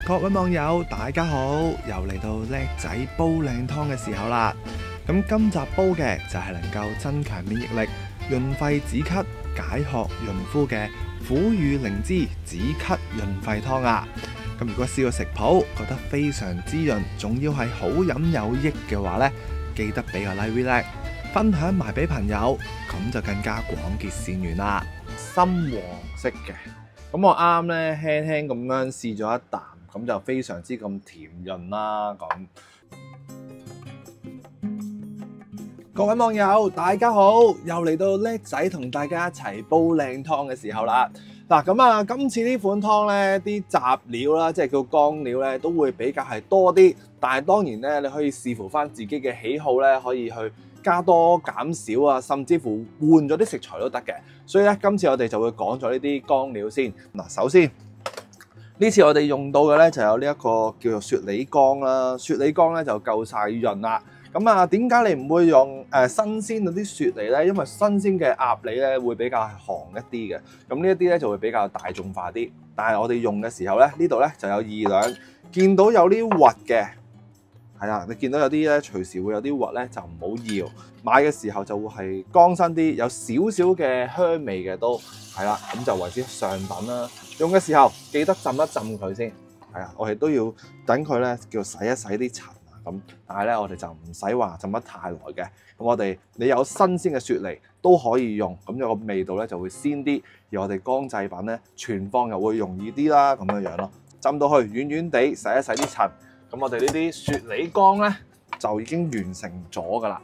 各位網友，大家好！又嚟到叻仔煲靚湯嘅時候啦。咁今集煲嘅就係能夠增強免疫力、潤肺止咳、解渴潤膚嘅苦雨靈芝止咳潤肺湯啊。咁如果試過食譜，覺得非常滋潤，仲要係好飲有益嘅話呢，記得俾個 like，分享埋俾朋友，咁就更加廣結善緣啦。深黃色嘅，咁我啱呢輕輕咁樣試咗一啖。咁就非常之咁甜潤啦。咁各位網友大家好，又嚟到叻仔同大家一齊煲靚湯嘅時候啦。嗱，咁啊，今次呢款湯呢啲雜料啦，即係叫乾料呢，都會比較係多啲。但係當然呢，你可以視乎翻自己嘅喜好呢，可以去加多減少啊，甚至乎換咗啲食材都得嘅。所以咧，今次我哋就會講咗呢啲乾料先。嗱，首先呢次我哋用到嘅咧就有呢一個叫做雪梨乾啦，雪梨乾咧就夠晒潤啦。咁啊，點解你唔會用新鮮嗰啲雪梨咧？因為新鮮嘅鴨梨咧會比較寒一啲嘅，咁呢一啲咧就會比較大眾化啲。但係我哋用嘅時候咧，呢度咧就有2兩，見到有啲核嘅，係啦，你見到有啲咧隨時會有啲核咧就唔好要。買嘅時候就會係乾身啲，有少少嘅香味嘅都係啦，咁就為之上品啦。用嘅時候記得浸一浸佢先，係啊，我哋都要等佢咧叫洗一洗啲塵啊咁。但係咧我哋就唔使話浸得太耐嘅。咁你有新鮮嘅雪梨都可以用，咁有個味道咧就會鮮啲。而我哋乾製品咧存放又會容易啲啦，咁樣樣咯。浸到去軟軟地，洗一洗啲塵。咁我哋呢啲雪梨乾咧就已經完成咗噶啦。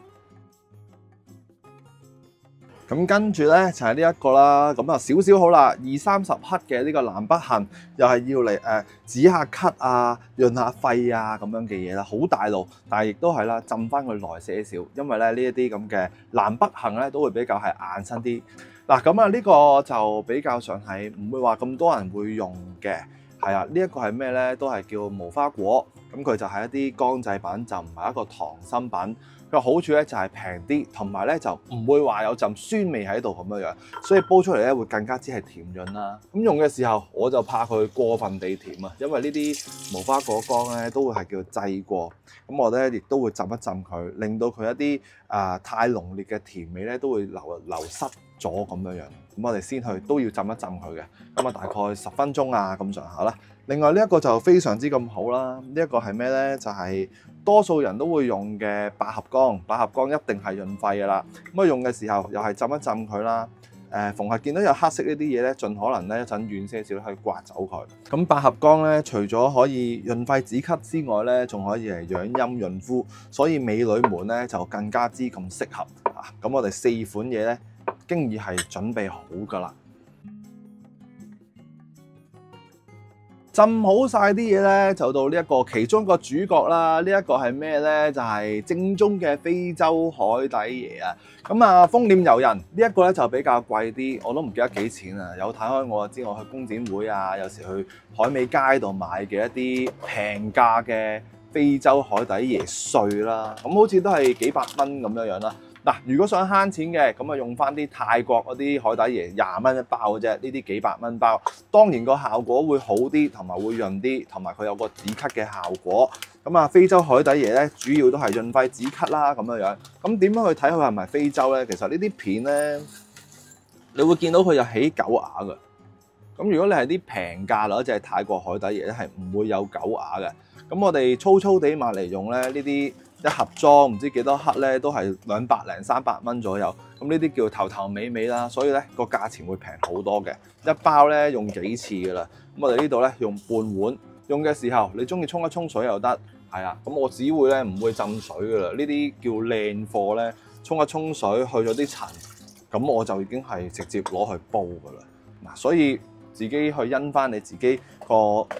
咁跟住咧就係呢一個啦，咁啊少少好啦，20-30克嘅呢個南北杏，又係要嚟止下咳啊、潤下肺啊咁樣嘅嘢啦，好大路，但係亦都係啦，浸翻佢耐些少，因為咧呢一啲咁嘅南北杏咧都會比較係硬身啲。嗱，咁啊呢個就比較上係唔會話咁多人會用嘅，係啊，呢一個係咩咧？都係叫無花果，咁佢就係一啲乾製品，就唔係一個溏心品。個好處咧就係平啲，同埋咧就唔會話有陣酸味喺度咁樣樣，所以煲出嚟咧會更加之係甜潤啦。咁用嘅時候我就怕佢過分地甜啊，因為呢啲無花果乾咧都會係叫製過，咁我咧亦都會浸一浸佢，令到佢一啲太濃烈嘅甜味咧都會流失咗咁樣樣。咁我哋先去都要浸一浸佢嘅，咁啊大概10分鐘啊咁上下啦。另外呢一個就非常之咁好啦，呢一個係咩咧？就係多數人都會用嘅百合乾，百合乾一定係潤肺噶啦。咁啊用嘅時候又係浸一浸佢啦。逢係見到有黑色呢啲嘢咧，盡可能咧一陣遠些少去刮走佢。咁百合乾咧，除咗可以潤肺止咳之外咧，仲可以係養陰潤膚，所以美女們咧就更加之咁適合啊！咁我哋4款嘢咧，經已係準備好噶啦。浸好晒啲嘢咧，就到呢一個其中一個主角啦。呢一個係咩咧？就係正宗嘅非洲海底椰啊！咁啊，豐儉由人呢一個咧就比較貴啲，我都唔記得幾錢啊。有睇開我就知，我去工展會啊，有時去海味街度買嘅一啲平價嘅非洲海底椰碎啦，咁好似都係幾百蚊咁樣樣啦。嗱，如果想慳錢嘅，咁啊用翻啲泰國嗰啲海底椰20蚊一包嘅啫，呢啲幾百蚊包，當然個效果會好啲，同埋會潤啲，同埋佢有個止咳嘅效果。咁啊，非洲海底椰咧，主要都係潤肺止咳啦，咁樣樣。咁點樣去睇佢係咪非洲咧？其實呢啲片咧，你會見到佢有起狗牙嘅。咁如果你係啲平價或者係泰國海底椰咧，係唔會有狗牙嘅。咁我哋粗粗地買嚟用咧，呢啲一盒裝唔知幾多克咧，都係200-300蚊左右。咁呢啲叫頭頭尾尾啦，所以咧個價錢會平好多嘅。一包咧用幾次噶啦。咁我哋呢度咧用半碗，用嘅時候你中意沖一沖水又得，係啊。咁我只會咧唔會浸水噶啦。呢啲叫靚貨咧，沖一沖水去咗啲塵，咁我就已經係直接攞去煲噶啦。嗱，所以自己去因翻你自己個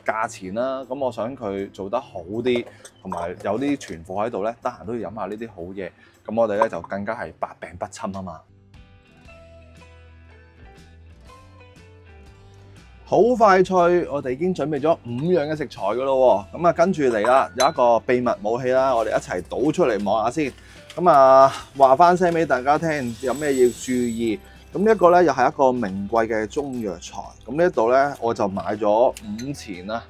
價錢啦，咁我想佢做得好啲，同埋有啲存貨喺度咧，得閒都要飲下呢啲好嘢，咁我哋咧就更加係百病不侵啊嘛！好快脆，我哋已經準備咗5樣嘅食材噶咯喎，咁啊跟住嚟啦，有一個秘密武器啦，我哋一齊倒出嚟望下先，咁啊話翻聲俾大家聽，有咩要注意。咁呢一個咧又係一個名貴嘅中藥材，咁呢一度咧我就買咗5錢啦，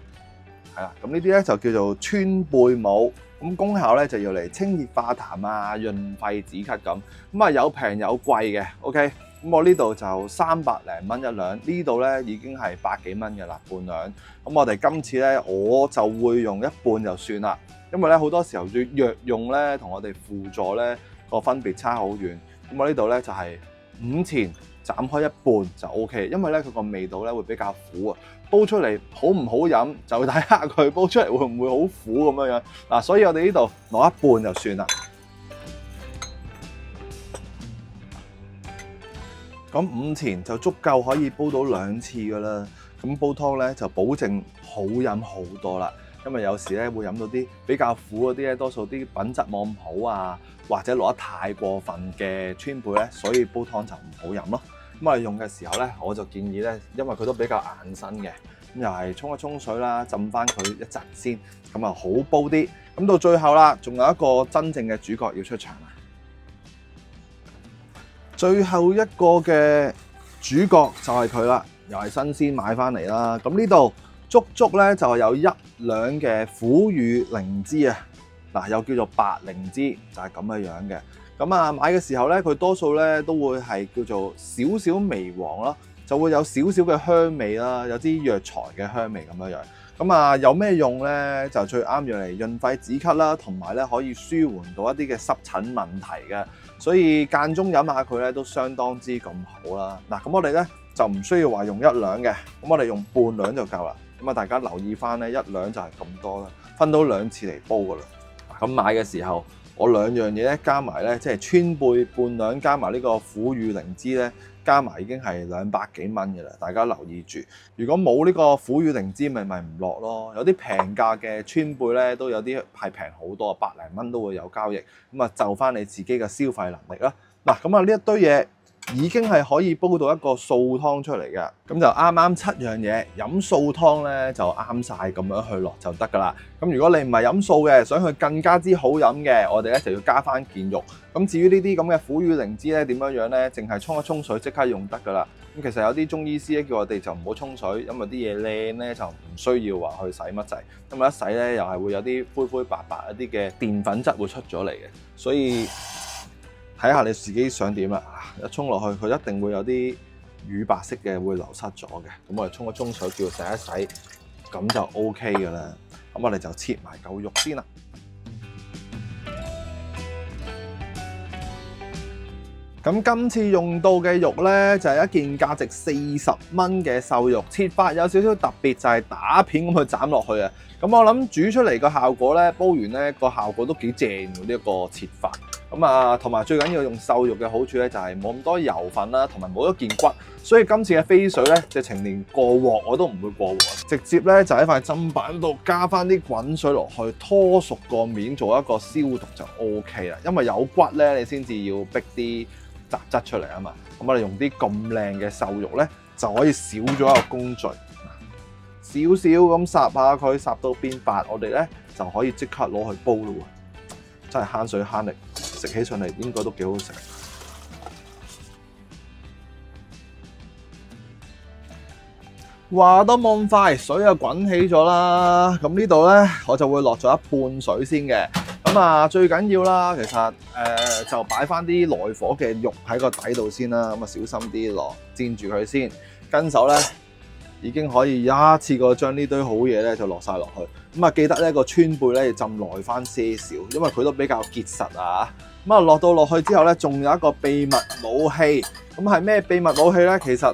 係啦。咁呢啲咧就叫做川貝母，咁功效咧就要嚟清熱化痰啊、潤肺止咳咁。咁啊有平有貴嘅 ，OK。咁我呢度就300零蚊一兩，呢度咧已經係百幾蚊嘅啦，半兩。咁我哋今次咧我就會用一半就算啦，因為咧好多時候藥用咧同我哋輔助咧個分別差好遠。咁我呢度咧就係5錢斬開一半就 OK， 因為咧佢個味道咧會比較苦啊，煲出嚟好唔好飲就睇下佢煲出嚟會唔會好苦咁樣樣嗱，所以我哋呢度攞一半就算啦。咁5錢就足夠可以煲到2次噶啦，咁煲湯咧就保證好飲好多啦。因為有時咧會飲到啲比較苦嗰啲咧，多數啲品質冇咁好啊，或者落得太過分嘅川貝咧，所以煲湯就唔好飲咯。咁我哋用嘅時候咧，我就建議咧，因為佢都比較硬身嘅，咁又係沖一沖水啦，浸翻佢一陣先，咁啊好煲啲。咁到最後啦，仲有一個真正嘅主角要出場啦。最後一個嘅主角就係佢啦，又係新鮮買翻嚟啦。咁呢度足足咧就有1兩嘅苦乳靈芝啊，嗱又叫做白靈芝，就係咁嘅樣嘅。咁啊買嘅時候咧，佢多數咧都會係叫做少少微黃啦，就會有少少嘅香味啦，有啲藥材嘅香味咁樣樣。咁啊有咩用咧？就最啱用嚟潤肺止咳啦，同埋咧可以舒緩到一啲嘅濕疹問題嘅。所以間中飲下佢咧都相當之咁好啦。嗱，咁我哋咧就唔需要話用1兩嘅，咁我哋用半兩就夠啦。咁啊大家留意翻咧，1兩就係咁多啦，分到2次嚟煲噶啦。咁買嘅時候，我2樣嘢咧加埋咧，即係川貝半兩加埋呢個苦乳靈芝咧，加埋已經係200幾蚊嘅啦。大家留意住，如果冇呢個苦乳靈芝，咪唔落咯。有啲平價嘅川貝咧，都有啲係平好多，百零蚊都會有交易。咁啊，就翻你自己嘅消費能力啦。嗱，咁啊呢一堆嘢已經係可以煲到一個素湯出嚟嘅，咁就啱啱7樣嘢飲素湯咧就啱晒咁樣去落就得噶啦。咁如果你唔係飲素嘅，想佢更加之好飲嘅，我哋咧就要加翻件肉。咁至於呢啲咁嘅苦乳靈芝咧點樣樣咧，淨係沖一沖水即刻用得噶啦。咁其實有啲中醫師咧叫我哋就唔好沖水，因為啲嘢靚咧就唔需要話去洗乜滯，因為一洗咧又係會有啲灰灰白白一啲嘅澱粉質會出咗嚟嘅，所以睇下你自己想點啦。一沖落去，佢一定會有啲乳白色嘅會流失咗嘅。咁我哋沖一沖水，叫佢洗一洗，咁就 OK 㗎啦。咁我哋就切埋嚿肉先啦。咁今次用到嘅肉咧，就係一件價值40蚊嘅瘦肉，切法有少少特別，就係打片咁去斬落去啊。咁我諗煮出嚟個效果咧，煲完咧個效果都幾正喎，呢一個切法。咁啊，同埋最緊要用瘦肉嘅好處咧，就係冇咁多油份啦，同埋冇咗件骨，所以今次嘅飛水咧，直情連過鑊我都唔會過鑊，直接咧就喺塊砧板度加翻啲滾水落去，拖熟個面，做一個消毒就 OK 啦。因為有骨咧，你先至要逼啲雜質出嚟啊嘛。咁我哋用啲咁靚嘅瘦肉咧，就可以少咗一個工序，少少咁烚下佢，烚到變白，我哋咧就可以即刻攞去煲咯喎，真係慳水慳力。食起上嚟應該都幾好食。話都冇咁快，水就滾起咗啦。咁呢度咧，我就會落咗一半水先嘅。咁啊，最緊要啦，其實就擺翻啲耐火嘅肉喺個底度先啦。咁啊，小心啲落，煎住佢先。跟手咧，已經可以一次過將呢堆好嘢咧就落晒落去。咁啊，記得呢個川貝咧要浸耐翻些少，因為佢都比較結實啊。咁啊，落去之後咧，仲有一個秘密武器。咁係咩秘密武器咧？其實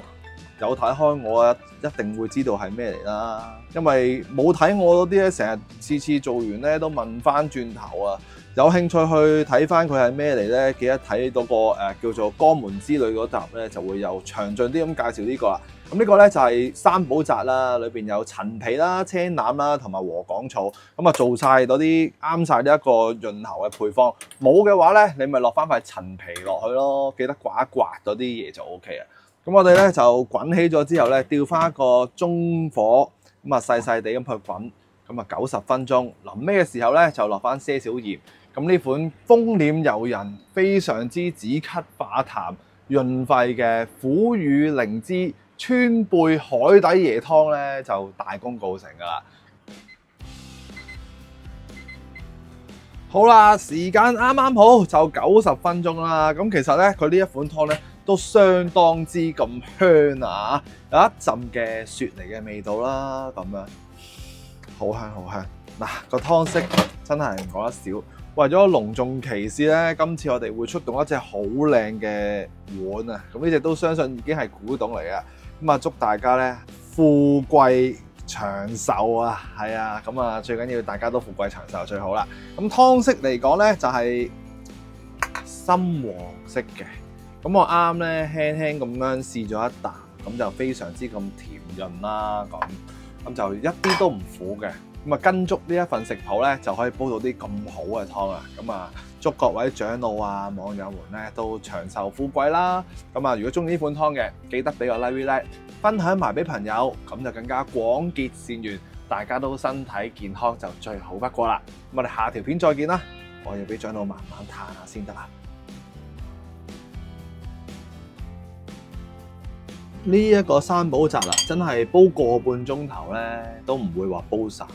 有睇開我一定會知道係咩嚟啦。因為冇睇我嗰啲咧，成日次做完咧都問翻轉頭啊。有興趣去睇翻佢係咩嚟咧？記得睇到個叫做《江門之旅》嗰集咧，就會有詳盡啲咁介紹呢個啦。咁呢個咧就係三寶雜啦，裏邊有陳皮啦、青欖啦同埋禾稈草，咁啊做晒嗰啲啱晒呢一個潤喉嘅配方。冇嘅話咧，你咪落翻塊陳皮落去咯，記得刮一刮嗰啲嘢就 OK 啦。咁我哋咧就滾起咗之後咧，吊翻一個中火，咁啊細細地咁去滾，咁啊90分鐘。臨尾嘅時候咧就落翻些少鹽。咁呢款豐臉由人非常之止咳化痰潤肺嘅苦乳靈芝川貝海底椰湯咧就大功告成㗎啦！好啦，時間啱啱好就90分鐘啦。咁其實咧，佢呢一款湯咧都相當之咁香啊，有一陣嘅雪梨嘅味道啦，咁樣好香好香。嗱，個湯色真係唔講得少。為咗隆重其事咧，今次我哋會出動一隻好靚嘅碗啊！咁呢隻都相信已經係古董嚟嘅。咁啊，祝大家咧富貴長壽啊！係啊，咁啊最緊要大家都富貴長壽最好啦。咁湯色嚟講咧就係深黃色嘅。咁我啱咧輕輕咁樣試咗一啖，咁就非常之咁甜潤啦。咁就一啲都唔苦嘅。咁啊，跟足呢一份食譜咧，就可以煲到啲咁好嘅湯啊！咁啊，祝各位長老啊、網友們咧都長壽富貴啦！咁啊，如果中意呢款湯嘅，記得俾個 like， 分享埋俾朋友，咁就更加廣結善緣，大家都身體健康就最好不過啦！咁我哋下條片再見啦！我要俾長老慢慢嘆下先得啦。呢一個三寶雜啦，真係煲個半鐘頭咧，都唔會話煲散，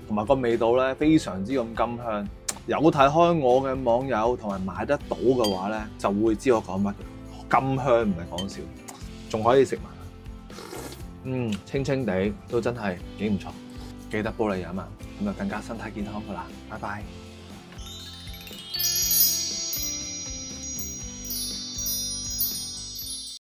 同埋個味道咧非常之咁甘香。有睇開我嘅網友同埋買得到嘅話咧，就會知我講乜嘅。甘香唔係講笑，仲可以食埋，清清地都真係幾唔錯。記得煲嚟飲啊，咁就更加身體健康噶啦。拜拜。